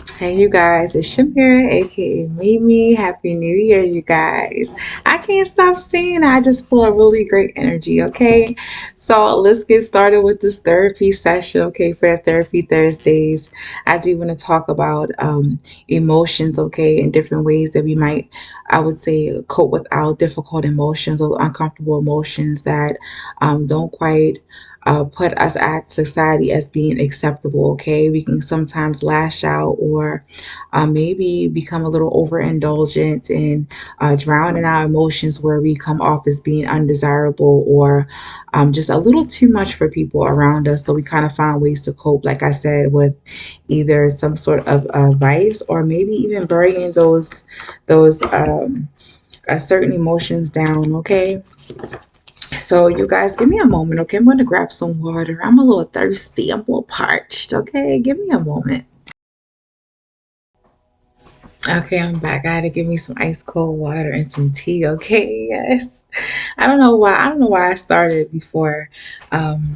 Hey, you guys, it's Shamira, aka Mimi. Happy New Year, you guys. I can't stop saying it. I just feel a really great energy, okay? So let's get started with this therapy session, okay, for Therapy Thursdays. I do want to talk about emotions, okay, in different ways that we might, I would say, cope with our difficult emotions or uncomfortable emotions that don't quite put us at society as being acceptable. Okay, we can sometimes lash out or maybe become a little overindulgent and drown in our emotions where we come off as being undesirable or just a little too much for people around us. So we kind of find ways to cope, like I said, with either some sort of vice or maybe even burying those certain emotions down. Okay, so you guys give me a moment, okay? I'm going to grab some water. I'm a little thirsty. I'm a little parched, okay? Give me a moment. Okay, I'm back. I had to give me some ice cold water and some tea, okay? Yes. I don't know why. I don't know why I started before um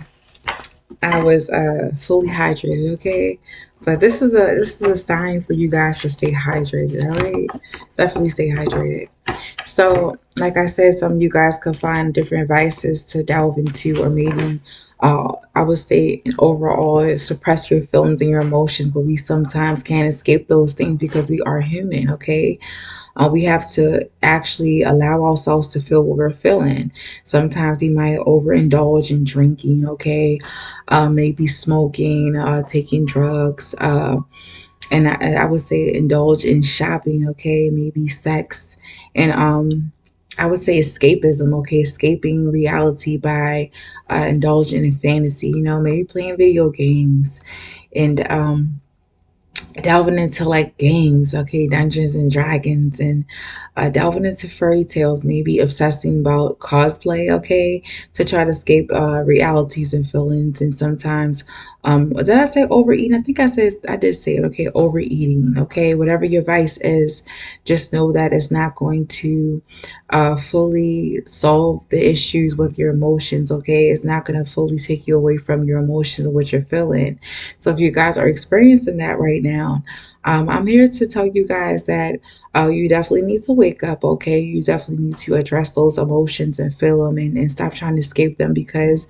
I was fully hydrated, okay? But this is a sign for you guys to stay hydrated, all right? Definitely stay hydrated. So, like I said, some of you guys could find different vices to delve into, or maybe I would say overall suppress your feelings and your emotions, but we sometimes can't escape those things because we are human, okay? We have to actually allow ourselves to feel what we're feeling. Sometimes we might overindulge in drinking, okay? Maybe smoking, taking drugs, and I would say indulge in shopping, okay, maybe sex, and I would say escapism, okay, escaping reality by indulging in fantasy, maybe playing video games and delving into like games, okay, Dungeons and Dragons, and delving into fairy tales, maybe obsessing about cosplay, okay, to try to escape realities and feelings. And sometimes, did I say overeating? I think I did say it, okay, overeating, okay, whatever your vice is, just know that it's not going to fully solve the issues with your emotions, okay, it's not going to fully take you away from your emotions or what you're feeling. So if you guys are experiencing that right now, I'm here to tell you guys that you definitely need to wake up, okay? You definitely need to address those emotions and feel them and stop trying to escape them because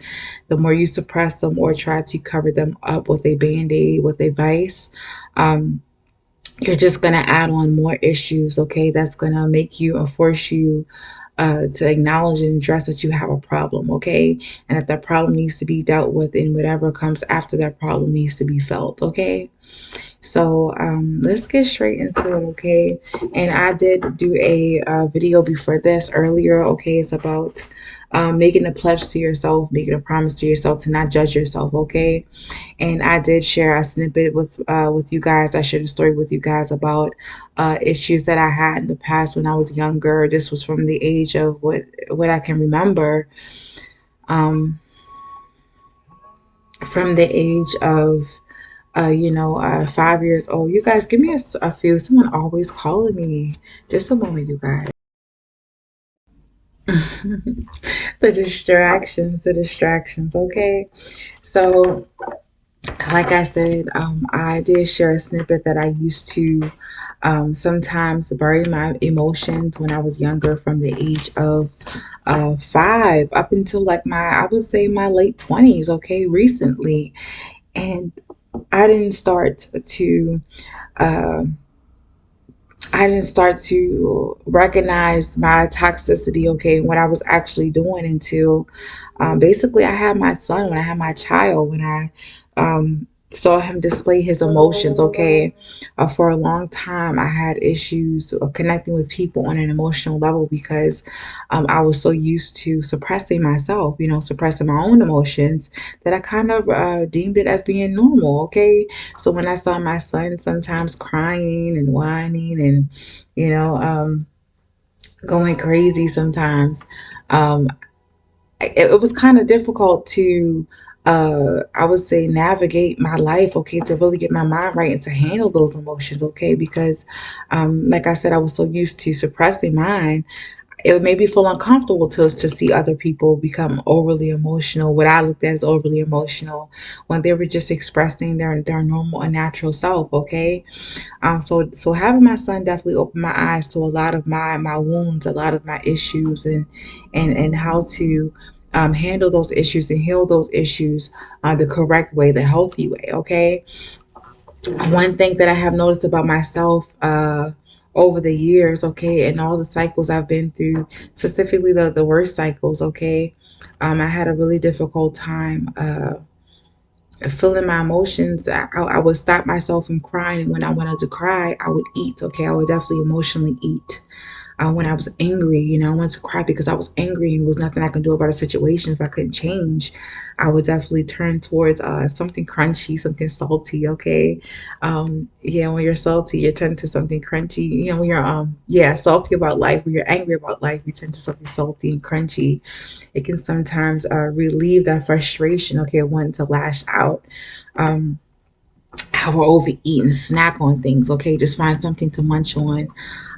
the more you suppress them or try to cover them up with a band aid, with a vice, um, you're just going to add on more issues, okay? That's going to make you and force you to acknowledge and address that you have a problem, okay? And that problem needs to be dealt with, and whatever comes after that problem needs to be felt, okay? So let's get straight into it, okay? And I did do a video before this earlier, okay? It's about making a pledge to yourself, making a promise to yourself to not judge yourself, okay? And I did share a snippet with you guys. I shared a story with you guys about issues that I had in the past when I was younger. This was from the age of what I can remember, um, from the age of 5 years old. You guys, give me a few. Someone always calling me. Just a moment, you guys. The distractions. Okay, so like I said, I did share a snippet that I used to sometimes bury my emotions when I was younger from the age of 5 up until like I would say my late 20s, okay, recently. And I didn't start to uh, I didn't start to recognize my toxicity, okay, what I was actually doing until basically I had my son, when I had my child, when I saw him display his emotions, okay. For a long time, I had issues connecting with people on an emotional level because I was so used to suppressing myself, suppressing my own emotions that I kind of deemed it as being normal, okay. So when I saw my son sometimes crying and whining and, you know, um, going crazy sometimes, um, it was kind of difficult to, I would say, navigate my life, okay, to really get my mind right and to handle those emotions, okay, because, like I said, I was so used to suppressing mine. it made me feel uncomfortable to see other people become overly emotional, what I looked at as overly emotional, when they were just expressing their normal and natural self. Okay. So having my son definitely opened my eyes to a lot of my wounds, a lot of my issues, and how to handle those issues and heal those issues the correct way, the healthy way. Okay. One thing that I have noticed about myself over the years, okay, and all the cycles I've been through, specifically the worst cycles, okay, I had a really difficult time feeling my emotions. I would stop myself from crying, and when I wanted to cry, I would eat, okay, I would definitely emotionally eat. When I was angry, I wanted to cry because I was angry and there was nothing I could do about a situation. If I couldn't change, I would definitely turn towards something crunchy, something salty. Okay, yeah, when you're salty, you turn to something crunchy. When you're yeah, salty about life, when you're angry about life, you turn to something salty and crunchy. It can sometimes relieve that frustration. Okay, wanting to lash out. Um, how we're overeat and snack on things. Okay, just find something to munch on.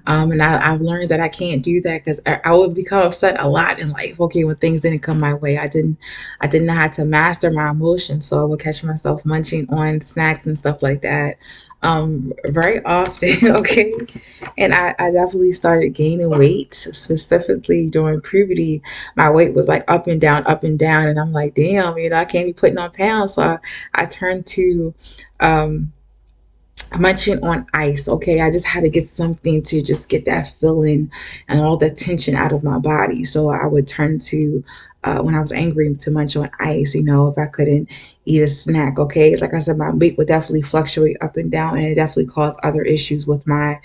And I've learned that I can't do that because I would become upset a lot in life. Okay, when things didn't come my way, I didn't know how to master my emotions, so I would catch myself munching on snacks and stuff like that, very often. Okay, and I definitely started gaining weight, specifically during puberty. My weight was like up and down, and I'm like, damn, I can't be putting on pounds. So I turned to um, munching on ice. Okay, I just had to get something to just get that feeling and all the tension out of my body. So I would turn to when I was angry to munch on ice. If I couldn't eat a snack. Okay, like I said, my weight would definitely fluctuate up and down, and it definitely caused other issues with my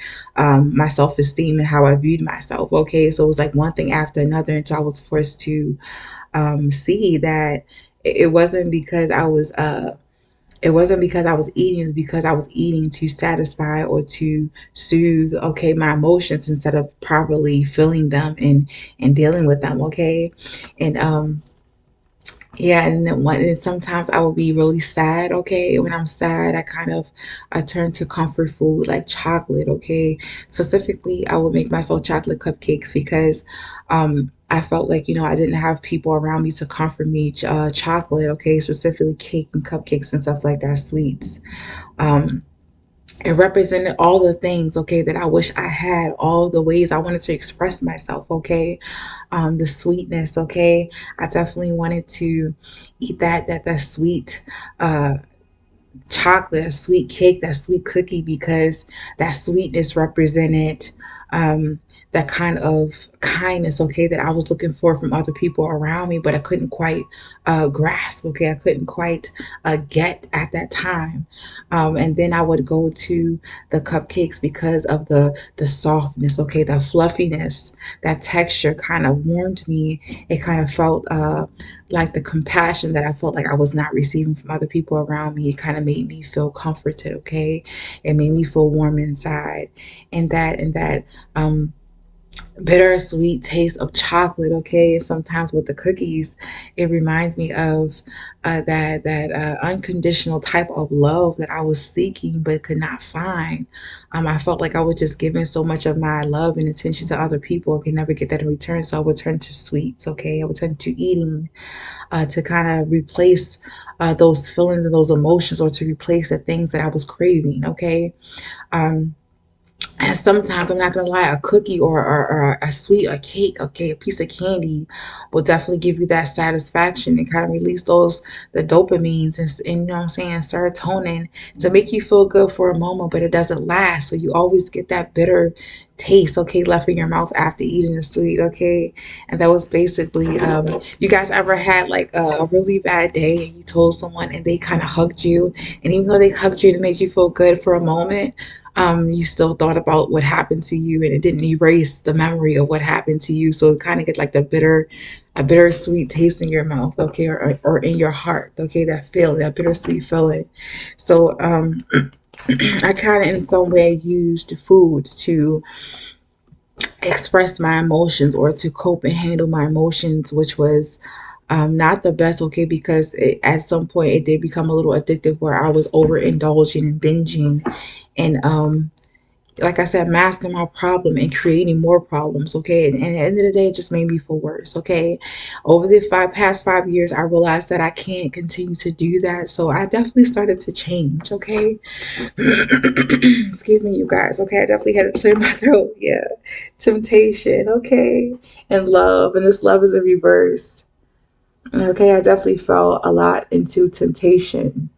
self esteem and how I viewed myself. Okay, so it was like one thing after another until I was forced to see that it wasn't because I was eating, it's because I was eating to satisfy or to soothe, okay, my emotions instead of properly feeling them and dealing with them, okay? And yeah, and then and sometimes I will be really sad, okay? When I'm sad, I turn to comfort food like chocolate, okay? Specifically, I would make myself chocolate cupcakes because I felt like, I didn't have people around me to comfort me. Chocolate, okay? Specifically cake and cupcakes and stuff like that, sweets. Um, it represented all the things, okay, that I wish I had, all the ways I wanted to express myself, okay, the sweetness, okay. I definitely wanted to eat that sweet chocolate, a sweet cake, that sweet cookie, because that sweetness represented um, that kind of kindness, okay, that I was looking for from other people around me, but I couldn't quite grasp, okay, I couldn't quite get at that time. And then I would go to the cupcakes because of the softness, okay, the fluffiness, that texture kind of warmed me. It kind of felt like the compassion that I felt like I was not receiving from other people around me. It kind of made me feel comforted, okay? It made me feel warm inside. And that bittersweet taste of chocolate, okay? And sometimes with the cookies, it reminds me of that unconditional type of love that I was seeking but could not find. I felt like I was just giving so much of my love and attention to other people and could never get that in return. So I would turn to sweets, okay? I would turn to eating to kind of replace those feelings and those emotions, or to replace the things that I was craving. Okay. Um, and sometimes I'm not gonna lie, a cookie or a sweet, a cake, okay, a piece of candy will definitely give you that satisfaction and kind of release the dopamines and you know what I'm saying, serotonin, to make you feel good for a moment, but it doesn't last. So you always get that bitter taste, okay, left in your mouth after eating the sweet, okay. And that was basically, you guys ever had like a really bad day and you told someone and they kind of hugged you, and even though they hugged you, it made you feel good for a moment, you still thought about what happened to you, and it didn't erase the memory of what happened to you. So it kind of get like a bittersweet taste in your mouth, okay, or in your heart, okay, that feeling, that bittersweet feeling. So I kind of in some way used food to express my emotions or to cope and handle my emotions, which was not the best, okay, because at some point it did become a little addictive where I was overindulging and binging and like I said, masking my problem and creating more problems, okay? And at the end of the day, it just made me feel worse, okay? Over the past 5 years, I realized that I can't continue to do that. So I definitely started to change, okay? Excuse me, you guys, okay? I definitely had to clear my throat. Yeah. Temptation, okay? And love. And this love is in reverse. Okay, I definitely fell a lot into temptation,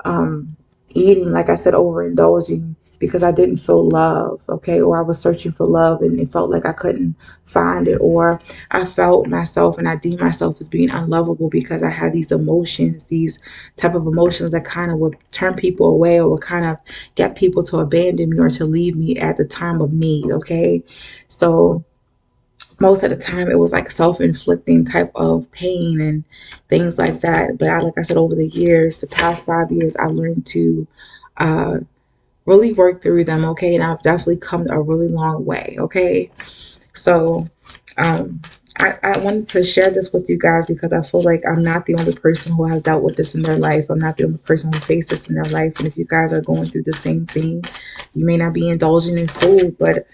um, eating, like I said, overindulging because I didn't feel love, okay, or I was searching for love and it felt like I couldn't find it, or I felt myself and I deemed myself as being unlovable because I had these emotions, these type of emotions that kind of would turn people away or would kind of get people to abandon me or to leave me at the time of need, okay? So most of the time it was like self-inflicting type of pain and things like that. But like I said, over the years, the past 5 years, I learned to uh, really work through them, okay? And I've definitely come a really long way, okay? So um, I wanted to share this with you guys because I feel like I'm not the only person who has dealt with this in their life. I'm not the only person who faced this in their life. And if you guys are going through the same thing, you may not be indulging in food, but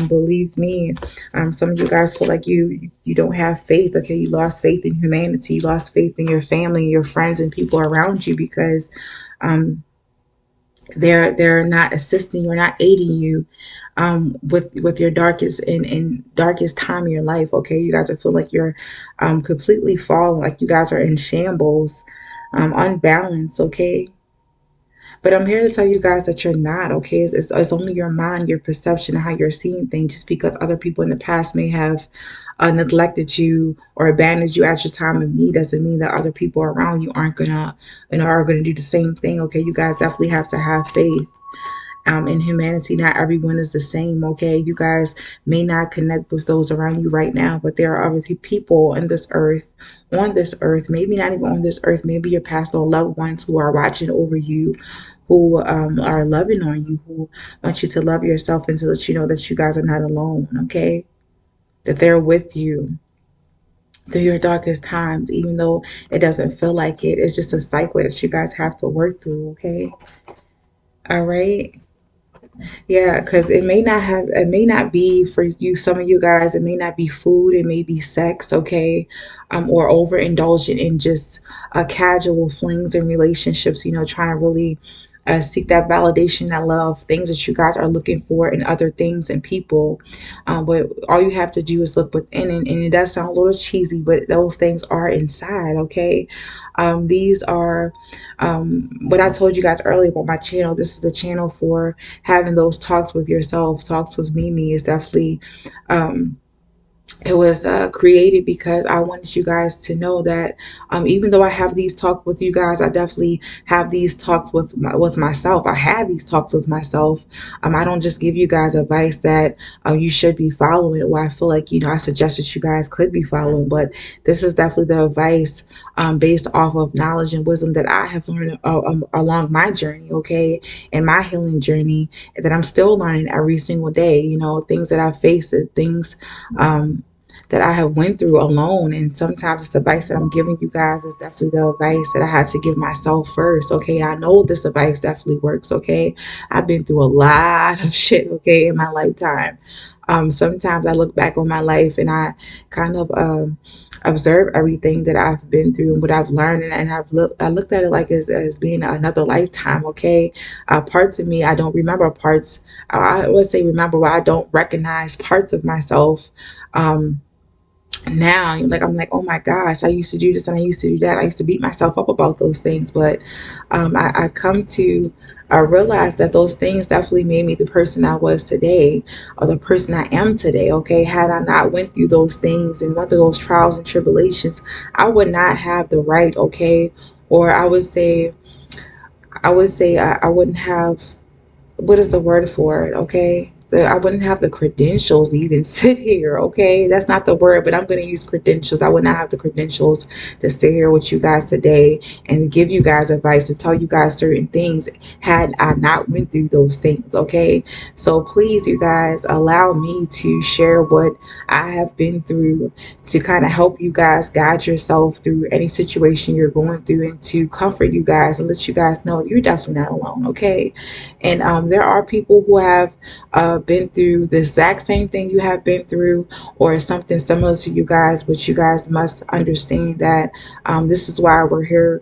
believe me, some of you guys feel like you don't have faith. Okay, you lost faith in humanity, you lost faith in your family, your friends, and people around you because um, they're not assisting you or not aiding you with your darkest and darkest time in your life. Okay, you guys are feeling like you're completely falling, like you guys are in shambles, unbalanced. Okay, but I'm here to tell you guys that you're not, okay? It's only your mind, your perception, and how you're seeing things. Just because other people in the past may have neglected you or abandoned you at your time of need doesn't mean that other people around you aren't gonna, are gonna do the same thing, okay? You guys definitely have to have faith in humanity. Not everyone is the same, okay? You guys may not connect with those around you right now, but there are other people in this earth, on this earth, maybe not even on this earth, maybe your past or loved ones who are watching over you, who are loving on you, who want you to love yourself and to let you know that you guys are not alone, okay? That they're with you through your darkest times, even though it doesn't feel like it. It's just a cycle that you guys have to work through, okay? All right. Yeah, because it may not be for you, some of you guys, it may not be food, it may be sex, okay, or overindulgent in just casual flings and relationships, trying to really seek that validation, that love, things that you guys are looking for in other things and people. But all you have to do is look within, and it does sound a little cheesy, but those things are inside, okay? These are what I told you guys earlier about my channel. This is a channel for having those talks with yourself, talks with Mimi is definitely um, it was created because I wanted you guys to know that even though I have these talks with you guys, I definitely have these talks with myself. I have these talks with myself. I don't just give you guys advice that you should be following, or I feel like I suggest that you guys could be following, but this is definitely the advice based off of knowledge and wisdom that I have learned along my journey, okay, and my healing journey that I'm still learning every single day. Things that I faced, things. That I have went through alone, and sometimes this advice that I'm giving you guys is definitely the advice that I had to give myself first, okay? I know this advice definitely works, okay? I've been through a lot of shit, okay, in my lifetime. Sometimes I look back on my life and I kind of observe everything that I've been through and what I've learned, and I looked at it like as being another lifetime, okay? Parts of me I don't remember, parts I would say remember, but I don't recognize parts of myself now. Like, I'm like, oh my gosh, I used to do this and I used to do that. I used to beat myself up about those things, but I come to realize that those things definitely made me the person I was today, or the person I am today, okay? Had I not went through those things and went through those trials and tribulations, I would not have the right, okay? Or I would say I wouldn't have, what is the word for it, okay? I wouldn't have the credentials to even sit here, okay? That's not the word, but I'm going to use credentials. I would not have the credentials to sit here with you guys today and give you guys advice and tell you guys certain things had I not went through those things, okay? So please, you guys, allow me to share what I have been through to kind of help you guys guide yourself through any situation you're going through and to comfort you guys and let you guys know you're definitely not alone, okay? And there are people who have been through the exact same thing you have been through or something similar to you guys, but you guys must understand that this is why we're here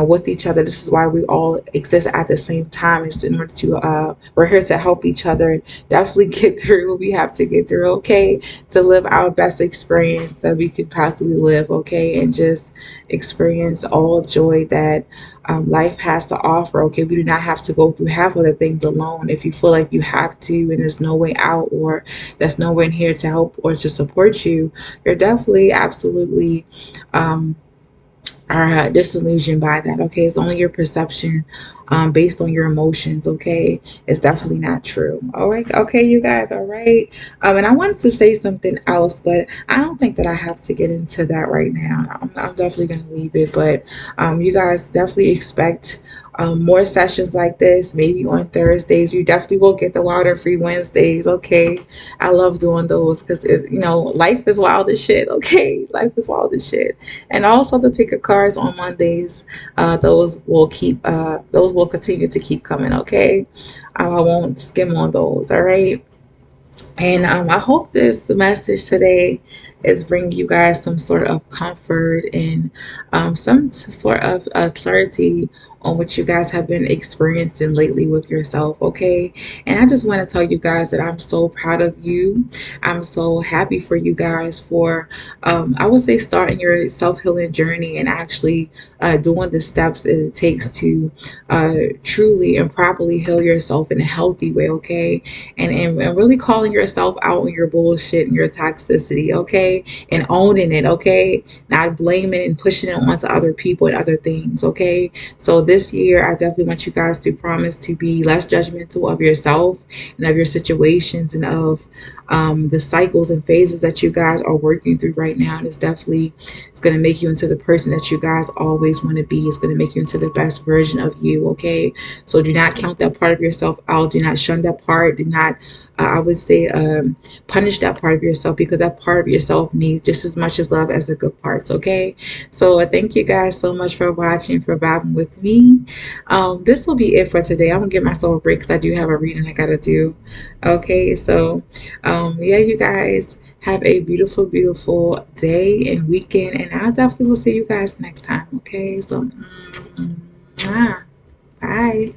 with each other. This is why we all exist at the same time. Is in order to we're here to help each other definitely get through what we have to get through, okay? To live our best experience that we could possibly live, okay? And just experience all joy that life has to offer, okay? We do not have to go through half of the things alone. If you feel like you have to and there's no way out or there's no one here to help or to support you, you're definitely absolutely are disillusioned by that, okay? It's only your perception based on your emotions, okay? It's definitely not true. All right, okay, you guys, all right. And I wanted to say something else, but I don't think that I have to get into that right now. I'm definitely going to leave it, but you guys definitely expect more sessions like this, maybe on Thursdays. You definitely will get the Wilder Free Wednesdays, okay? I love doing those because, life is wild as shit, okay? Life is wild as shit. And also the pick of cards on Mondays, those will continue to keep coming, okay? I won't skim on those, all right? And I hope this message today is bringing you guys some sort of comfort and some sort of clarity on what you guys have been experiencing lately with yourself, okay? And I just want to tell you guys that I'm so proud of you. I'm so happy for you guys for, I would say, starting your self healing journey and actually doing the steps it takes to truly and properly heal yourself in a healthy way, okay? And really calling yourself out on your bullshit and your toxicity, okay? And owning it, okay? Not blaming it and pushing it onto other people and other things, okay? So this year, I definitely want you guys to promise to be less judgmental of yourself and of your situations and of the cycles and phases that you guys are working through right now. And it's going to make you into the person that you guys always want to be. It's going to make you into the best version of you, okay? So do not count that part of yourself out. Do not shun that part. Do not, I would say, punish that part of yourself, because that part of yourself needs just as much as love as the good parts, okay? So thank you guys so much for watching, for vibing with me. This will be it for today. I'm going to give myself a break because I do have a reading I got to do. Okay, so yeah, you guys have a beautiful, beautiful day and weekend. And I definitely will see you guys next time, okay? So, bye.